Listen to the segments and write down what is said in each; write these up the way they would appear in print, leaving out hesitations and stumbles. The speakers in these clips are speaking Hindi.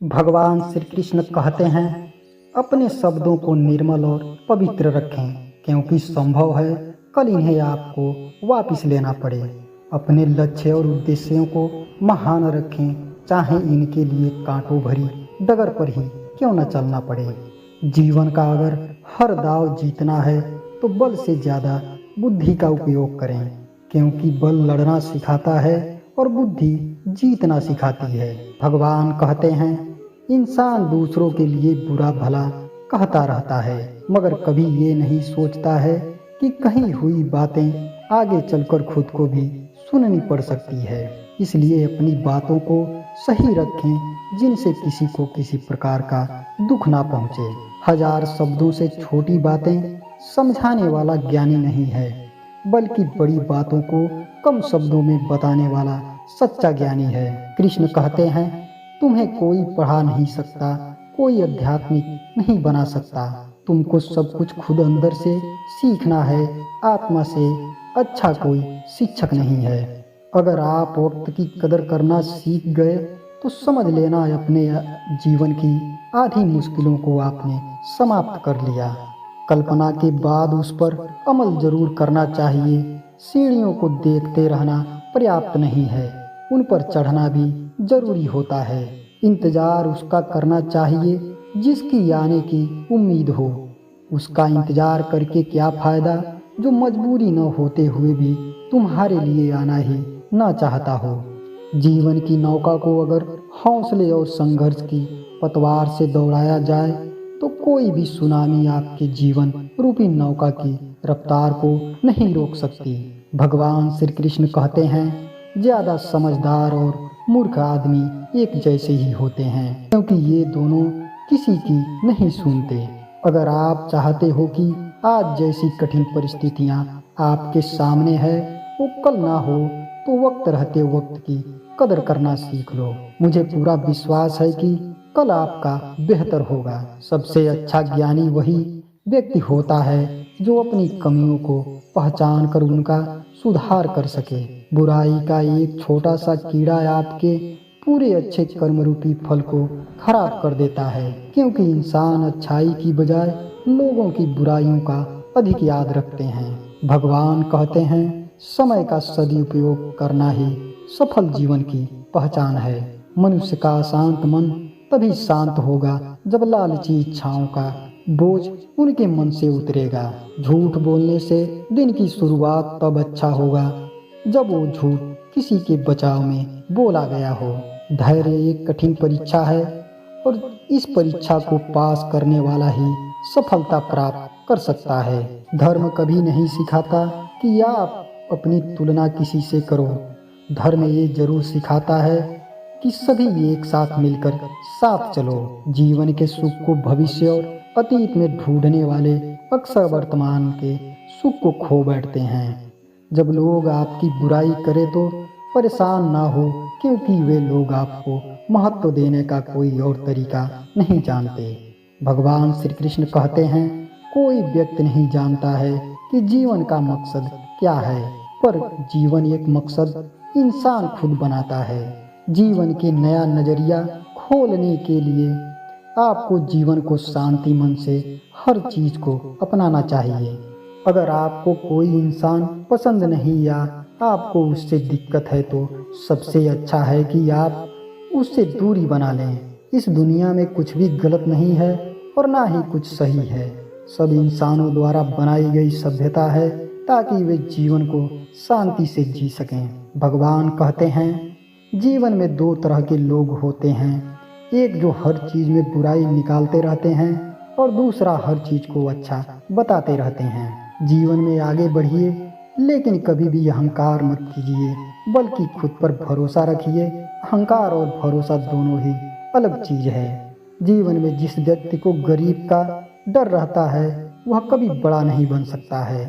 भगवान श्री कृष्ण कहते हैं, अपने शब्दों को निर्मल और पवित्र रखें, क्योंकि संभव है कल इन्हें आपको वापस लेना पड़े। अपने लक्ष्य और उद्देश्यों को महान रखें, चाहे इनके लिए कांटों भरी डगर पर ही क्यों न चलना पड़े। जीवन का अगर हर दाव जीतना है तो बल से ज़्यादा बुद्धि का उपयोग करें, क्योंकि बल लड़ना सिखाता है और बुद्धि जीतना सिखाती है। भगवान कहते हैं, इंसान दूसरों के लिए बुरा भला कहता रहता है, मगर कभी ये नहीं सोचता है कि कहीं हुई बातें आगे चलकर खुद को भी सुननी पड़ सकती है। इसलिए अपनी बातों को सही रखें, जिनसे किसी को किसी प्रकार का दुख ना पहुंचे। हजार शब्दों से छोटी बातें समझाने वाला ज्ञानी नहीं है, बल्कि बड़ी बातों को कम शब्दों में बताने वाला सच्चा ज्ञानी है। कृष्ण कहते हैं, तुम्हें कोई पढ़ा नहीं सकता, कोई आध्यात्मिक नहीं बना सकता। तुमको सब कुछ खुद अंदर से सीखना है। आत्मा से अच्छा कोई शिक्षक नहीं है। अगर आप वक्त की कदर करना सीख गए तो समझ लेना अपने जीवन की आधी मुश्किलों को आपने समाप्त कर लिया। कल्पना के बाद उस पर अमल जरूर करना चाहिए। सीढ़ियों को देखते रहना पर्याप्त नहीं है, उन पर चढ़ना भी जरूरी होता है। इंतजार उसका करना चाहिए जिसकी आने की उम्मीद हो। उसका इंतजार करके क्या फायदा जो मजबूरी न होते हुए भी तुम्हारे लिए आना ही ना चाहता हो। जीवन की नौका को अगर हौसले और संघर्ष की पतवार से दौड़ाया जाए तो कोई भी सुनामी आपके जीवन रूपी नौका की रफ्तार को नहीं रोक सकती। भगवान श्री कृष्ण कहते हैं, ज्यादा समझदार और मूर्ख आदमी एक जैसे ही होते हैं, क्योंकि ये दोनों किसी की नहीं सुनते। अगर आप चाहते हो कि आज जैसी कठिन परिस्थितियां आपके सामने है वो कल ना हो, तो वक्त रहते वक्त की कदर करना सीख लो। मुझे पूरा विश्वास है कि कल आपका बेहतर होगा। सबसे अच्छा ज्ञानी वही व्यक्ति होता है जो अपनी कमियों को पहचान कर उनका सुधार कर सके। बुराई का एक छोटा सा कीड़ा आपके पूरे अच्छे कर्म रूपी फल को खराब कर देता है, क्योंकि इंसान अच्छाई की बजाय लोगों की बुराइयों का अधिक याद रखते हैं। भगवान कहते हैं, समय का सदुपयोग करना ही सफल जीवन की पहचान है। मनुष्य का शांत मन तभी शांत होगा जब लालची इच्छाओं का बोझ उनके मन से उतरेगा। झूठ बोलने से दिन की शुरुआत तब अच्छा होगा जब वो झूठ किसी के बचाव में बोला गया हो। धैर्य एक कठिन परीक्षा है और इस परीक्षा को पास करने वाला ही सफलता प्राप्त कर सकता है। धर्म कभी नहीं सिखाता कि आप अपनी तुलना किसी से करो। धर्म ये जरूर सिखाता है कि सभी एक साथ मिलकर साथ चलो। जीवन के सुख को भविष्य और अतीत में ढूंढने वाले अक्सर वर्तमान के सुख को खो बैठते हैं। जब लोग आपकी बुराई करें तो परेशान ना हो, क्योंकि वे लोग आपको महत्व देने का कोई और तरीका नहीं जानते। भगवान श्री कृष्ण कहते हैं, कोई व्यक्ति नहीं जानता है कि जीवन का मकसद क्या है, पर जीवन एक मकसद इंसान खुद बनाता है। जीवन के नया नजरिया खोलने के लिए आपको जीवन को शांति मन से हर चीज को अपनाना चाहिए। अगर आपको कोई इंसान पसंद नहीं या आपको उससे दिक्कत है तो सबसे अच्छा है कि आप उससे दूरी बना लें। इस दुनिया में कुछ भी गलत नहीं है और ना ही कुछ सही है। सब इंसानों द्वारा बनाई गई सभ्यता है ताकि वे जीवन को शांति से जी सकें। भगवान कहते हैं, जीवन में दो तरह के लोग होते हैं, एक जो हर चीज में बुराई निकालते रहते हैं और दूसरा हर चीज को अच्छा बताते रहते हैं। जीवन में आगे बढ़िए, लेकिन कभी भी अहंकार मत कीजिए, बल्कि खुद पर भरोसा रखिए। अहंकार और भरोसा दोनों ही अलग चीज है। जीवन में जिस व्यक्ति को गरीब का डर रहता है वह कभी बड़ा नहीं बन सकता है,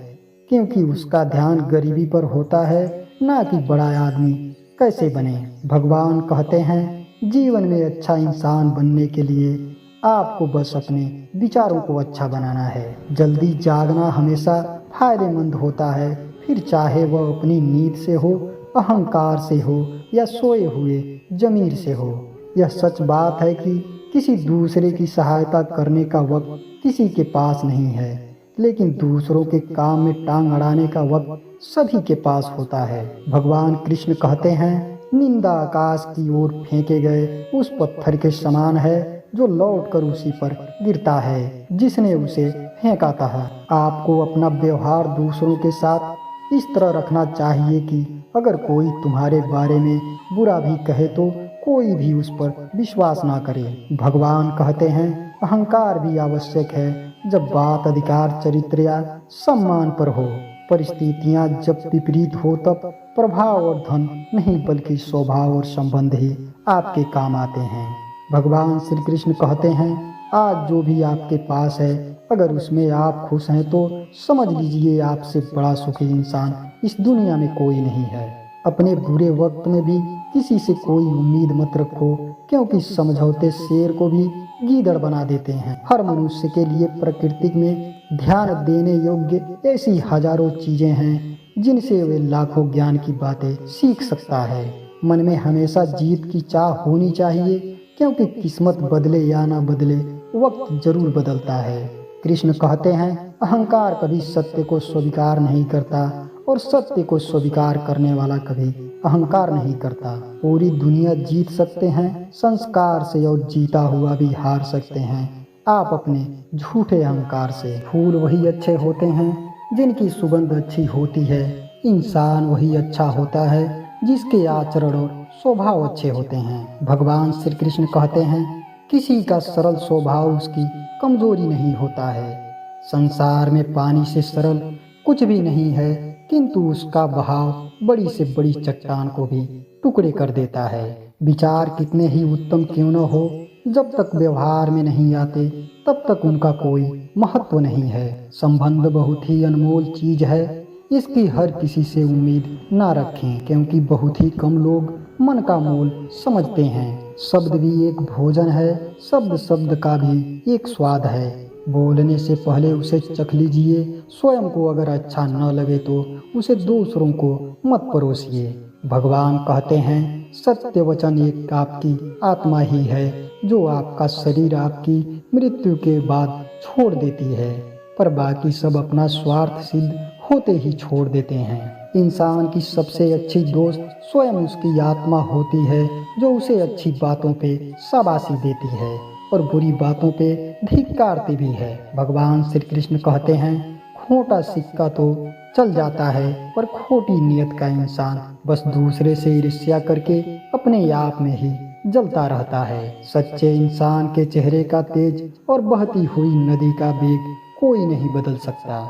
क्योंकि उसका ध्यान गरीबी पर होता है, ना कि बड़ा आदमी कैसे बने। भगवान कहते हैं, जीवन में अच्छा इंसान बनने के लिए आपको बस अपने विचारों को अच्छा बनाना है। जल्दी जागना हमेशा फायदेमंद होता है, फिर चाहे वह अपनी नींद से हो, अहंकार से हो या सोए हुए जमीर से हो। यह सच बात है कि किसी दूसरे की सहायता करने का वक्त किसी के पास नहीं है, लेकिन दूसरों के काम में टांग अड़ाने का वक्त सभी के पास होता है। भगवान कृष्ण कहते हैं, निंदा आकाश की ओर फेंके गए उस पत्थर के समान है जो लौटकर उसी पर गिरता है जिसने उसे फेंका था। आपको अपना व्यवहार दूसरों के साथ इस तरह रखना चाहिए कि अगर कोई तुम्हारे बारे में बुरा भी कहे तो कोई भी उस पर विश्वास ना करे। भगवान कहते हैं, अहंकार भी आवश्यक है जब बात अधिकार, चरित्र या सम्मान पर हो। परिस्थितियां जब विपरीत हो तब प्रभाव और धन नहीं बल्कि स्वभाव और संबंध ही आपके काम आते हैं। भगवान श्री कृष्ण कहते हैं, आज जो भी आपके पास है अगर उसमें आप खुश हैं तो समझ लीजिए आपसे बड़ा सुखी इंसान इस दुनिया में कोई नहीं है। अपने बुरे वक्त में भी किसी से कोई उम्मीद मत रखो, क्योंकि समझौते शेर को भी गीदड़ बना देते हैं। हर मनुष्य के लिए प्रकृति में ध्यान देने योग्य ऐसी हजारों चीजें हैं जिनसे वे लाखों ज्ञान की बातें सीख सकता है। मन में हमेशा जीत की चाह होनी चाहिए, क्योंकि किस्मत बदले या ना बदले वक्त जरूर बदलता है। कृष्ण कहते हैं, अहंकार कभी सत्य को स्वीकार नहीं करता और सत्य को स्वीकार करने वाला कभी अहंकार नहीं करता। पूरी दुनिया जीत सकते हैं संस्कार से और जीता हुआ भी हार सकते हैं आप अपने झूठे अहंकार से। फूल वही अच्छे होते हैं जिनकी सुगंध अच्छी होती है। इंसान वही अच्छा होता है जिसके आचरण और स्वभाव अच्छे होते हैं। भगवान श्री कृष्ण कहते हैं, किसी का सरल स्वभाव उसकी कमजोरी नहीं होता है। संसार में पानी से सरल कुछ भी नहीं है, किंतु उसका बहाव बड़ी से बड़ी चट्टान को भी टुकड़े कर देता है। विचार कितने ही उत्तम क्यों न हो, जब तक व्यवहार में नहीं आते तब तक उनका कोई महत्व नहीं है। संबंध बहुत ही अनमोल चीज है, इसकी हर किसी से उम्मीद ना रखें, क्योंकि बहुत ही कम लोग मन का मोल समझते हैं। शब्द भी एक भोजन है, शब्द शब्द का भी एक स्वाद है। बोलने से पहले उसे चख लीजिए। स्वयं को अगर अच्छा न लगे तो उसे दूसरों को मत परोसिए। भगवान कहते हैं, सत्य वचन एक आपकी आत्मा ही है जो आपका शरीर आपकी मृत्यु के बाद छोड़ देती है, पर बाकी सब अपना स्वार्थ सिद्ध होते ही छोड़ देते हैं। इंसान की सबसे अच्छी दोस्त स्वयं उसकी आत्मा होती है, जो उसे अच्छी बातों पे शाबाशी देती है और बुरी बातों पे धिक्कारती भी है। भगवान श्री कृष्ण कहते हैं, खोटा सिक्का तो चल जाता है, पर खोटी नियत का इंसान बस दूसरे से ईर्ष्या करके अपने आप में ही जलता रहता है। सच्चे इंसान के चेहरे का तेज और बहती हुई नदी का वेग कोई नहीं बदल सकता।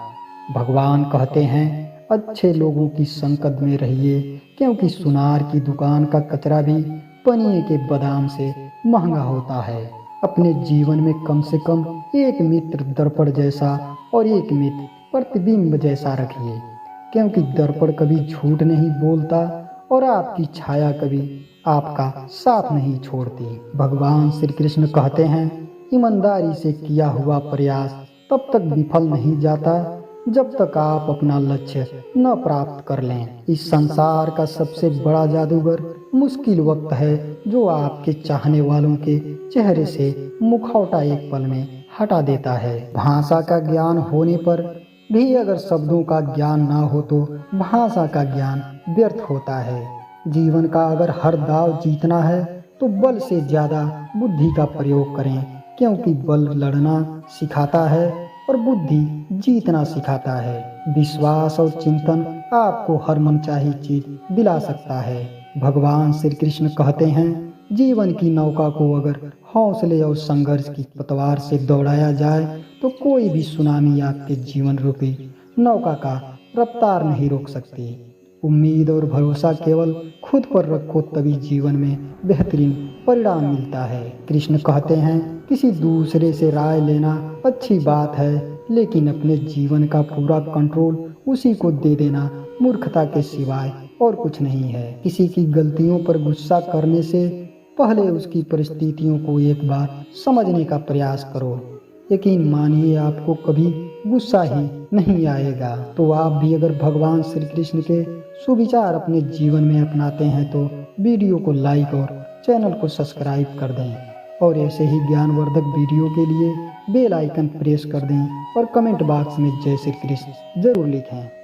भगवान कहते हैं, अच्छे लोगों की संगत में रहिए, क्योंकि सुनार की दुकान का कचरा भी पनिये के बादाम से महंगा होता है। अपने जीवन में कम से कम एक मित्र दर्पण जैसा और एक मित्र प्रतिबिंब जैसा रखिए, क्योंकि दर्पण कभी झूठ नहीं बोलता और आपकी छाया कभी आपका साथ नहीं छोड़ती। भगवान श्री कृष्ण कहते हैं, ईमानदारी से किया हुआ प्रयास तब तक विफल नहीं जाता जब तक आप अपना लक्ष्य न प्राप्त कर लें। इस संसार का सबसे बड़ा जादूगर मुश्किल वक्त है, जो आपके चाहने वालों के चेहरे से मुखौटा एक पल में हटा देता है। भाषा का ज्ञान होने पर भी अगर शब्दों का ज्ञान ना हो तो भाषा का ज्ञान व्यर्थ होता है। जीवन का अगर हर दाव जीतना है तो बल से ज्यादा बुद्धि का प्रयोग करें, क्योंकि बल लड़ना सिखाता है और बुद्धि जीतना सिखाता है। विश्वास और चिंतन आपको हर मनचाही चीज दिला सकता है। भगवान श्री कृष्ण कहते हैं, जीवन की नौका को अगर हौसले और संघर्ष की पतवार से दौड़ाया जाए तो कोई भी सुनामी आपके जीवन रूपी नौका का रफ्तार नहीं रोक सकती। उम्मीद और भरोसा केवल खुद पर रखो, तभी जीवन में बेहतरीन परिणाम मिलता है। कृष्ण कहते हैं, किसी दूसरे से राय लेना अच्छी बात है, लेकिन अपने जीवन का पूरा कंट्रोल उसी को दे देना मूर्खता के सिवाय और कुछ नहीं है। किसी की गलतियों पर गुस्सा करने से पहले उसकी परिस्थितियों को एक बार समझने का प्रयास करो। यकीन मानिए, आपको कभी गुस्सा ही नहीं आएगा। तो आप भी अगर भगवान श्री कृष्ण के सुविचार अपने जीवन में अपनाते हैं तो वीडियो को लाइक और चैनल को सब्सक्राइब कर दें और ऐसे ही ज्ञानवर्धक वीडियो के लिए बेल आइकन प्रेस कर दें और कमेंट बॉक्स में जय श्री कृष्ण जरूर लिखें।